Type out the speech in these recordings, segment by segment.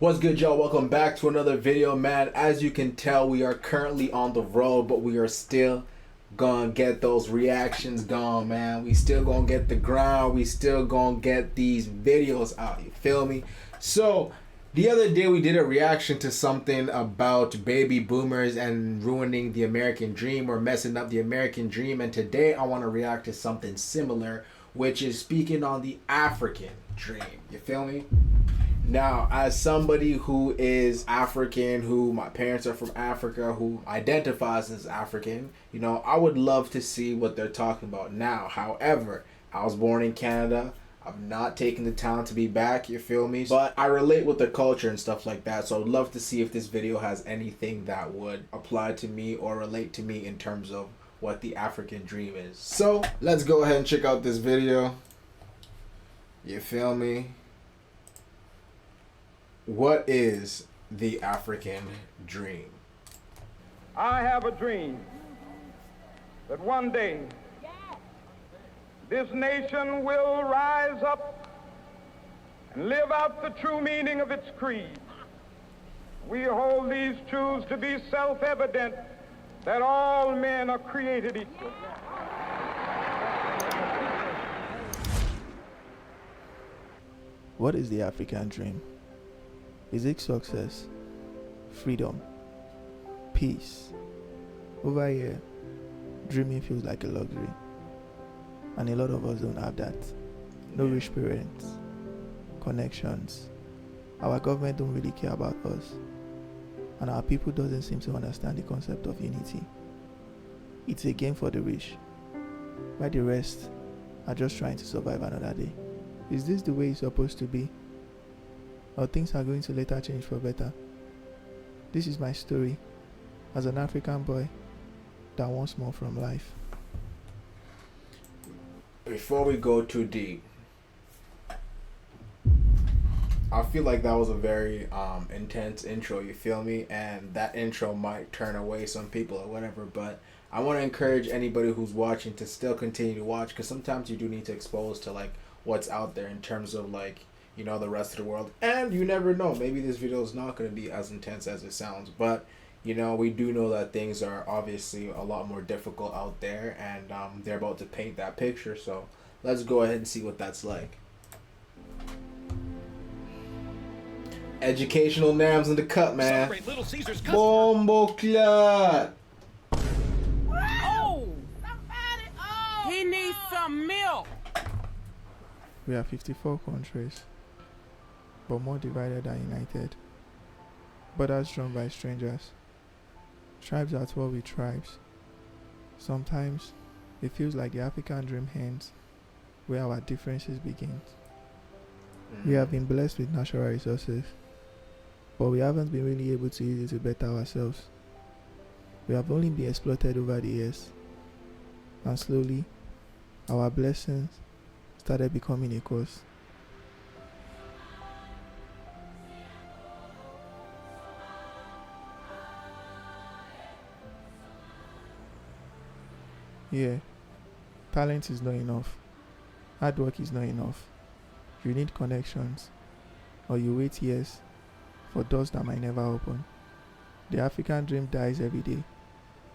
What's good, y'all? Welcome back to another video, man. As you can tell, we are currently on the road, but we are still gonna get those reactions going, man. We still gonna get the grind. We still gonna get these videos out, you feel me? So the other day we did a reaction to something about baby boomers and ruining the American dream or messing up the American dream, and today I want to react to something similar, which is speaking on the African dream, you feel me? Now, as somebody who is African, who my parents are from Africa, who identifies as African, you know, I would love to see what they're talking about now. However, I was born in Canada. I've not taken the time to be back, you feel me? But I relate with the culture and stuff like that, so I would love to see if this video has anything that would apply to me or relate to me in terms of what the African dream is. So, let's go ahead and check out this video. You feel me? What is the African dream? I have a dream that one day this nation will rise up and live out the true meaning of its creed. We hold these truths to be self-evident, that all men are created equal. What is the African dream? Is it success, freedom, peace? Over here, dreaming feels like a luxury, and a lot of us don't have that. No rich parents, connections. Our government don't really care about us, and our people doesn't seem to understand the concept of unity. It's a game for the rich, while the rest are just trying to survive another day. Is this the way it's supposed to be? Or things are going to later change for better? This is my story as an African boy that wants more from life. Before we go too deep, I feel like that was a very intense intro, you feel me? And that intro might turn away some people or whatever, but I want to encourage anybody who's watching to still continue to watch, because sometimes you do need to expose to like what's out there in terms of like, you know, the rest of the world. And you never know, maybe this video is not going to be as intense as it sounds, but you know, we do know that things are obviously a lot more difficult out there, and they're about to paint that picture. So let's go ahead and see what that's like. Educational nams in the cut, man. Bombo clat. Oh, somebody! Oh, he needs some milk. We are 54 countries, but more divided than united. Borders drawn by strangers. Tribes at war with tribes. Sometimes it feels like the African dream ends where our differences begin. We have been blessed with natural resources, but we haven't been really able to use it to better ourselves. We have only been exploited over the years, and slowly our blessings started becoming a curse. Yeah, talent is not enough. Hard work is not enough. You need connections, or you wait years for doors that might never open. The African dream dies every day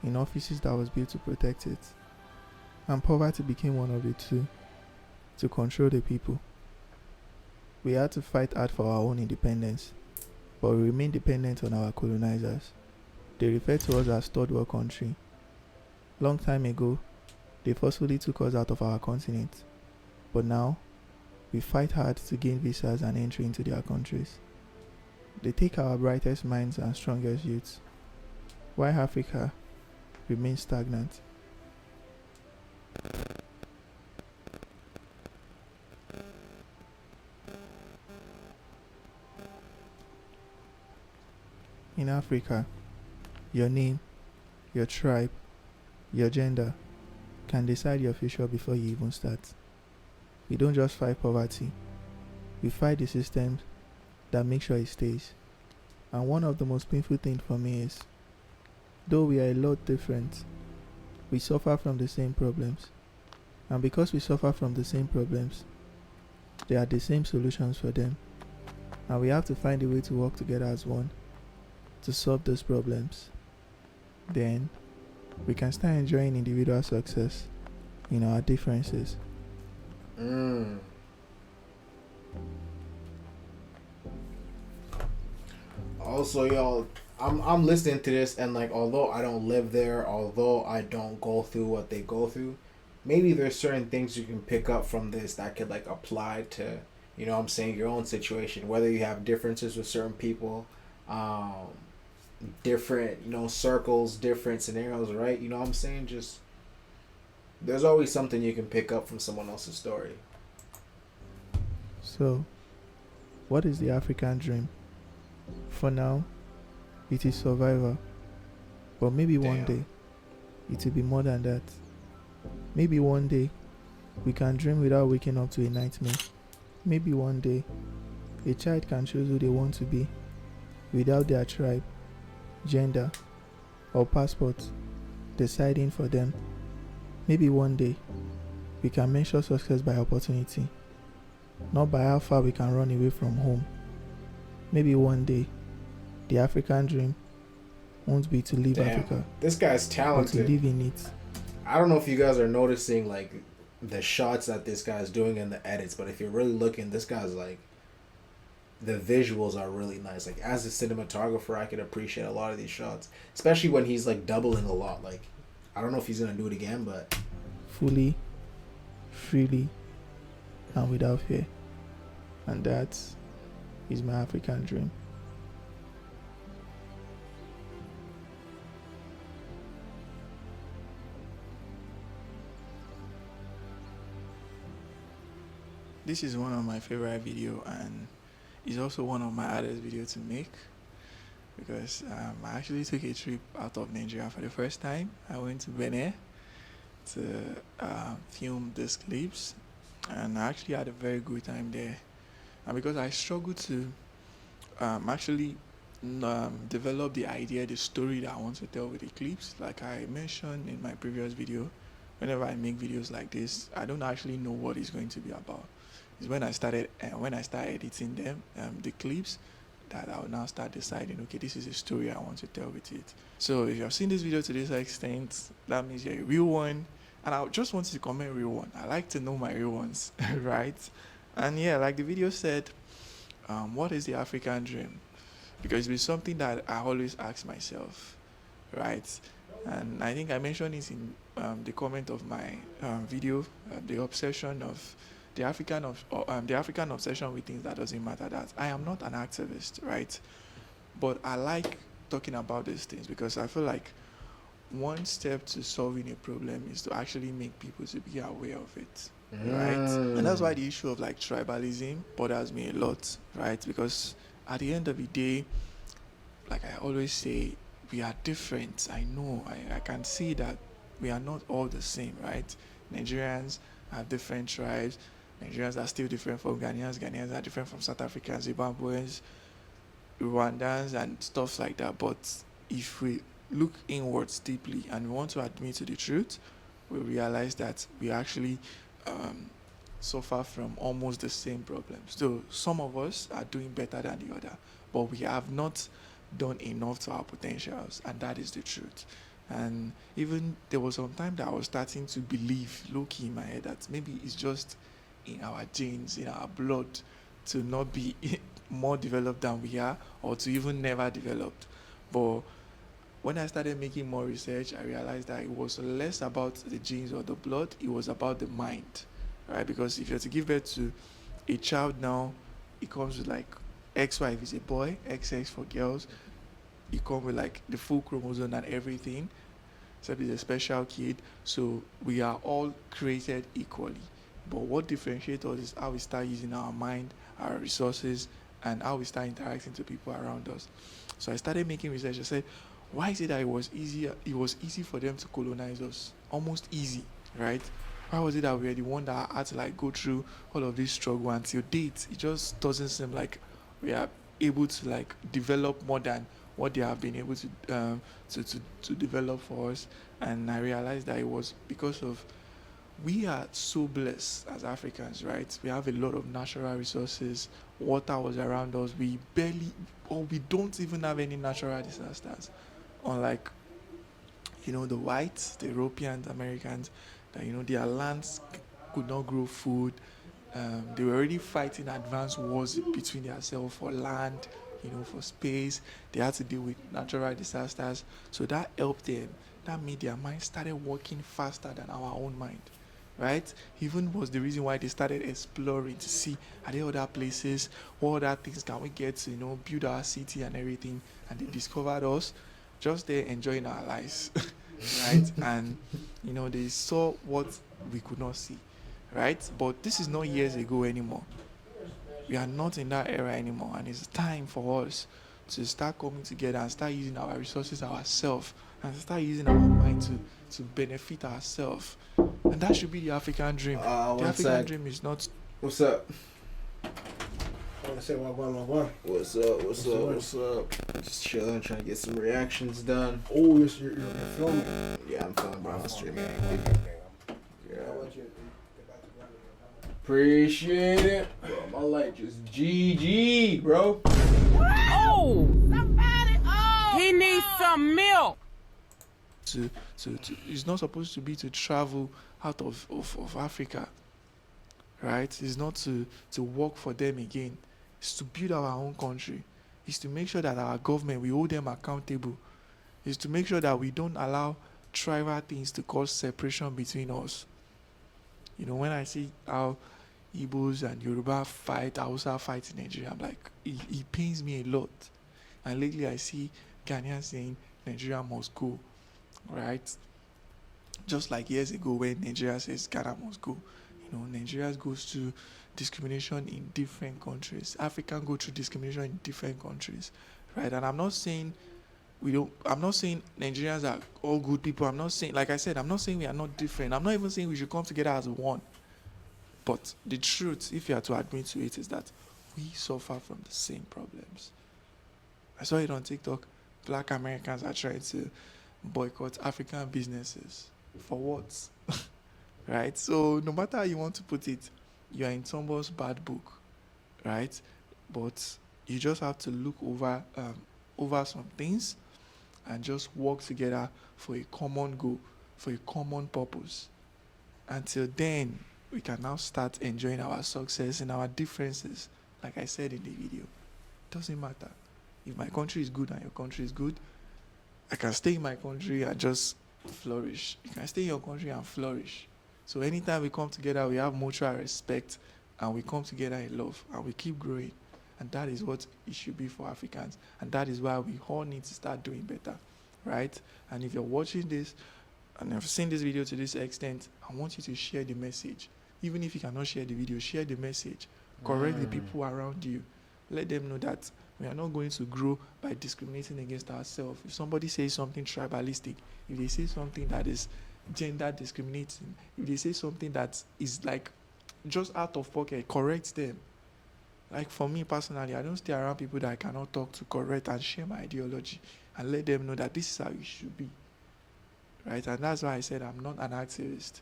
in offices that was built to protect it, and poverty became one of the two, to control the people. We had to fight hard for our own independence, but we remain dependent on our colonizers. They refer to us as third world country. Long time ago, they forcefully took us out of our continent, but now we fight hard to gain visas and entry into their countries. They take our brightest minds and strongest youths, while Africa remains stagnant. In Africa, your name, your tribe, your gender can decide your future before you even start. We don't just fight poverty, we fight the systems that make sure it stays. And one of the most painful things for me is, though we are a lot different, we suffer from the same problems. And because we suffer from the same problems, there are the same solutions for them. And we have to find a way to work together as one to solve those problems. Then we can start enjoying individual success in our differences. Also, y'all, I'm listening to this, and like, although I don't live there, although I don't go through what they go through, maybe there's certain things you can pick up from this that could like apply to, you know what I'm saying, your own situation. Whether you have differences with certain people, different, you know, circles, different scenarios, right? You know what I'm saying? Just there's always something you can pick up from someone else's story. So, what is the African dream? For now, it is survival. But maybe one day, it will be more than that. Maybe one day, we can dream without waking up to a nightmare. Maybe one day, a child can choose who they want to be without their tribe, gender, or passport deciding for them. Maybe one day, we can measure success by opportunity, not by how far we can run away from home. Maybe one day, the African dream won't be to leave Africa, this guy's but talented. to live in it. I don't know if you guys are noticing like the shots that this guy's doing in the edits, but if you're really looking, this guy's like, the visuals are really nice. Like, as a cinematographer, I can appreciate a lot of these shots, especially when he's like doubling a lot. Like, I don't know if he's gonna do it again, but Fully, freely, and without fear. And that is my African dream. This is one of my favorite video, and it's also one of my hardest video to make, because I actually took a trip out of Nigeria for the first time. I went to Benin to film these clips, and I actually had a very good time there. And because I struggled to actually develop the idea, the story that I want to tell with the clips, like I mentioned in my previous video, whenever I make videos like this, I don't actually know what it's going to be about. It's when I start editing them, the clips, that I will now start deciding, okay, this is a story I want to tell with it. So if you have seen this video to this extent, that means you're a real one. And I just wanted to comment real one. I like to know my real ones, right? And yeah, like the video said, what is the African dream? Because it's something that I always ask myself, right? And I think I mentioned it in the comment of my video, the obsession of the African obsession with things that doesn't matter. That I am not an activist, right? But I like talking about these things because I feel like one step to solving a problem is to actually make people to be aware of it, right? And that's why the issue of like tribalism bothers me a lot, right? Because at the end of the day, like I always say, we are different. I know, I can see that we are not all the same, right? Nigerians have different tribes. Nigerians are still different from Ghanaians. Ghanaians are different from South Africans, Zimbabweans, Rwandans, and stuff like that. But if we look inwards deeply and we want to admit to the truth, we realize that we actually suffer from almost the same problems. So some of us are doing better than the other, but we have not done enough to our potentials, and that is the truth. And even there was some time that I was starting to believe, low-key in my head, that maybe it's just in our genes, in our blood, to not be more developed than we are, or to even never developed. But when I started making more research, I realized that it was less about the genes or the blood, it was about the mind, right? Because if you're to give birth to a child now, it comes with like XY if it's a boy, XX for girls. It comes with like the full chromosome and everything, except it's a special kid. So we are all created equally. But what differentiates us is how we start using our mind, our resources, and how we start interacting to people around us. So I started making research. I said, why is it that it was easy for them to colonize us? Almost easy, right? Why was it that we were the one that had to like go through all of this struggle until date? It just doesn't seem like we are able to like develop more than what they have been able to develop for us. And I realized that it was because of we are so blessed as Africans, right? We have a lot of natural resources. Water was around us. We barely, or we don't even have any natural disasters. Unlike, the whites, the Europeans, Americans, that, their lands could not grow food. They were already fighting advanced wars between themselves for land, for space. They had to deal with natural disasters. So that helped them. That made their mind started working faster than our own mind. Right? Even was the reason why they started exploring to see, are there other places, what other things can we get to, build our city and everything. And they discovered us just there enjoying our lives. Right? And they saw what we could not see. Right? But this is not years ago anymore. We are not in that era anymore, and it's time for us to start coming together and start using our resources ourselves and start using our mind to benefit ourselves. And that should be the African dream. The African dream is not. What's up? I want to say one. What's up? Just chilling, trying to get some reactions done. Oh, you're filming. Yeah, I'm filming, bro. I'm streaming. Yeah. Yeah. Appreciate it. Bro, my light just GG, bro. Oh! Somebody! Oh! He needs some milk! To it's not supposed to be to travel out of Africa, right? It's not to work for them again. It's to build our own country. It's to make sure that our government, we hold them accountable. It's to make sure that we don't allow tribal things to cause separation between us. When I see how Igbos and Yoruba fight, Hausa fight in Nigeria, I'm like, it pains me a lot. And lately I see Ghanaians saying Nigeria must go, right? Just like years ago when Nigeria says Ghana must go. Nigeria goes through discrimination in different countries. Africans go through discrimination in different countries, right? And I'm not saying Nigerians are all good people. I'm not saying, like I said, I'm not saying we are not different. I'm not even saying we should come together as one. But the truth, if you are to admit to it, is that we suffer from the same problems. I saw it on TikTok. Black Americans are trying to boycott African businesses. For what? Right? So no matter how you want to put it, you are in someone's bad book, right? But you just have to look over some things and just work together for a common goal, for a common purpose. Until then, we can now start enjoying our success and our differences. Like I said in the video, it doesn't matter. If my country is good and your country is good, I can stay in my country and just flourish. You can stay in your country and flourish. So anytime we come together, we have mutual respect and we come together in love and we keep growing. And that is what it should be for Africans. And that is why we all need to start doing better, right? And if you're watching this and have seen this video to this extent, I want you to share the message. Even if you cannot share the video, share the message. Correct the people around you. Let them know that we are not going to grow by discriminating against ourselves. If somebody says something tribalistic, if they say something that is gender discriminating, if they say something that is like just out of pocket, correct them. Like for me personally, I don't stay around people that I cannot talk to, correct and share my ideology and let them know that this is how it should be, right? And that's why I said I'm not an activist,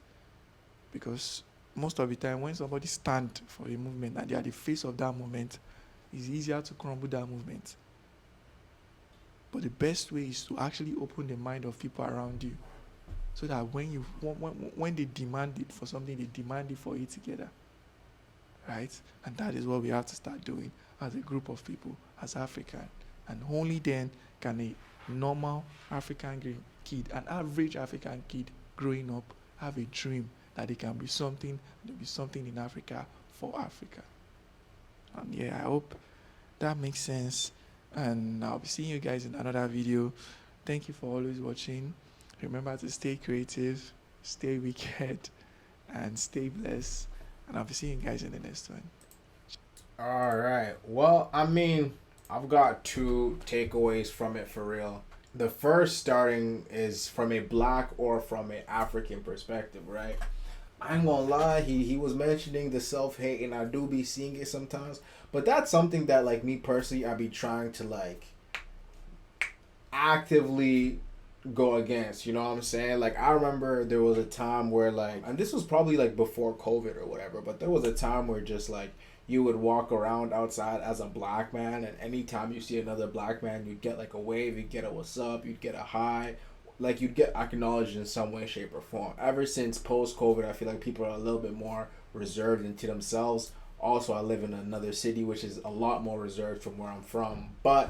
because most of the time when somebody stands for a movement and they are the face of that movement, it's easier to crumble that movement. But the best way is to actually open the mind of people around you, so that when they demand it for something, they demand it for it together, right? And that is what we have to start doing as a group of people, as African. And only then can a normal African kid, an average African kid growing up, have a dream that there can be something in Africa for Africa. And yeah, I hope that makes sense. And I'll be seeing you guys in another video. Thank you for always watching. Remember to stay creative, stay wicked, and stay blessed. And I'll be seeing you guys in the next one. All right. Well, I mean, I've got two takeaways from it for real. The first starting is from a black or from an African perspective, right? I ain't gonna lie, he was mentioning the self-hate, and I do be seeing it sometimes. But that's something that, like, me personally, I be trying to, like, actively go against, you know what I'm saying? Like, I remember there was a time where, like, and this was probably like before COVID or whatever, but there was a time where just like you would walk around outside as a black man, and anytime you see another black man, you'd get like a wave, you'd get a what's up, you'd get a hi, like you'd get acknowledged in some way, shape, or form. Ever since post-COVID, I feel like people are a little bit more reserved into themselves. Also, I live in another city which is a lot more reserved from where I'm from, but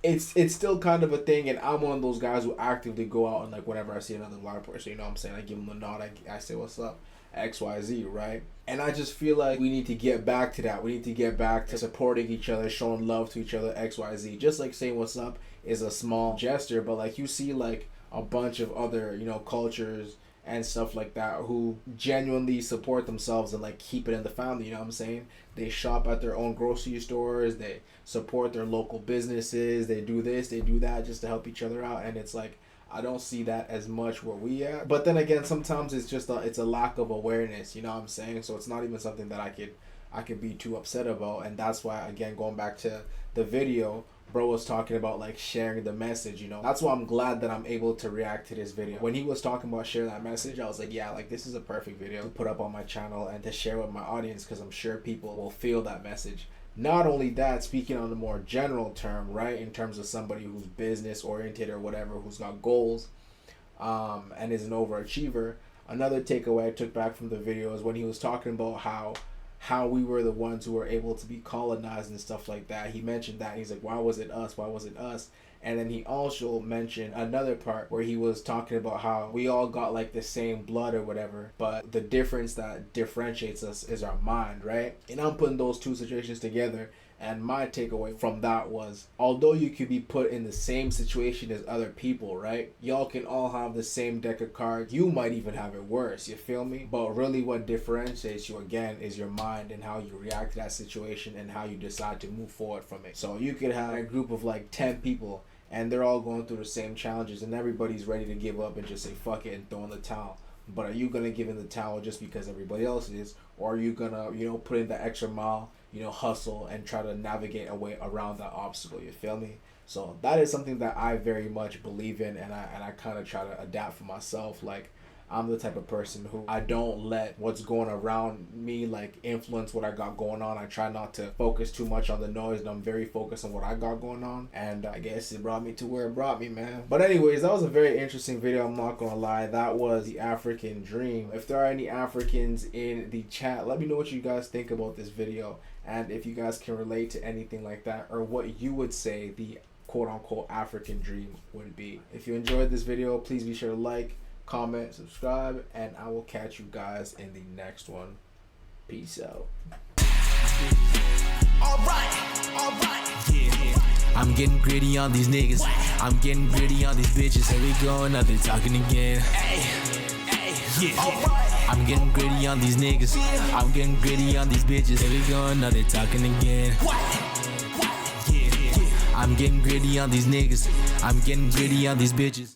it's still kind of a thing, and I'm one of those guys who actively go out and, like, whenever I see another black person, you know what I'm saying, I give them a nod, I say what's up, XYZ, right? And I just feel like we need to get back to that. We need to get back to supporting each other, showing love to each other, XYZ. Just like saying what's up is a small gesture, but like you see like a bunch of other, you know, cultures and stuff like that who genuinely support themselves and like keep it in the family, you know what I'm saying? They shop at their own grocery stores, they support their local businesses, they do this, they do that just to help each other out, and it's like I don't see that as much where we at. But then again, sometimes it's just it's a lack of awareness, you know what I'm saying? So it's not even something that I could be too upset about, and that's why, again, going back to the video, bro was talking about like sharing the message, you know. That's why I'm glad that I'm able to react to this video. When he was talking about share that message, I was like, yeah, like this is a perfect video to put up on my channel and to share with my audience, because I'm sure people will feel that message. Not only that, speaking on a more general term, right, in terms of somebody who's business oriented or whatever, who's got goals and is an overachiever, another takeaway I took back from the video is when he was talking about how we were the ones who were able to be colonized and stuff like that. He mentioned that. He's like, why was it us? Why was it us? And then he also mentioned another part where he was talking about how we all got like the same blood or whatever, but the difference that differentiates us is our mind, right? And I'm putting those two situations together, and my takeaway from that was, although you could be put in the same situation as other people, right? Y'all can all have the same deck of cards. You might even have it worse, you feel me? But really what differentiates you, again, is your mind and how you react to that situation and how you decide to move forward from it. So you could have a group of like 10 people and they're all going through the same challenges and everybody's ready to give up and just say fuck it and throw in the towel. But are you going to give in the towel just because everybody else is? Or are you going to, you know, put in the extra mile, you know, hustle and try to navigate a way around that obstacle, you feel me? So that is something that I very much believe in, and I kind of try to adapt for myself. Like, I'm the type of person who I don't let what's going around me like influence what I got going on. I try not to focus too much on the noise, and I'm very focused on what I got going on, and I guess it brought me to where it brought me, man. But anyways, that was a very interesting video, I'm not gonna lie. That was the African dream. If there are any Africans in the chat, let me know what you guys think about this video, and if you guys can relate to anything like that, or what you would say the quote-unquote African dream would be. If you enjoyed this video, please be sure to like, comment, subscribe, and I will catch you guys in the next one. Peace out. Alright, yeah. I'm getting gritty on these niggas. I'm getting gritty on these bitches. Here we go, another talking again. Yeah. I'm getting gritty on these niggas. I'm getting gritty on these bitches. Here we go, another talking again. Yeah. I'm getting gritty on these niggas. I'm getting gritty on these bitches.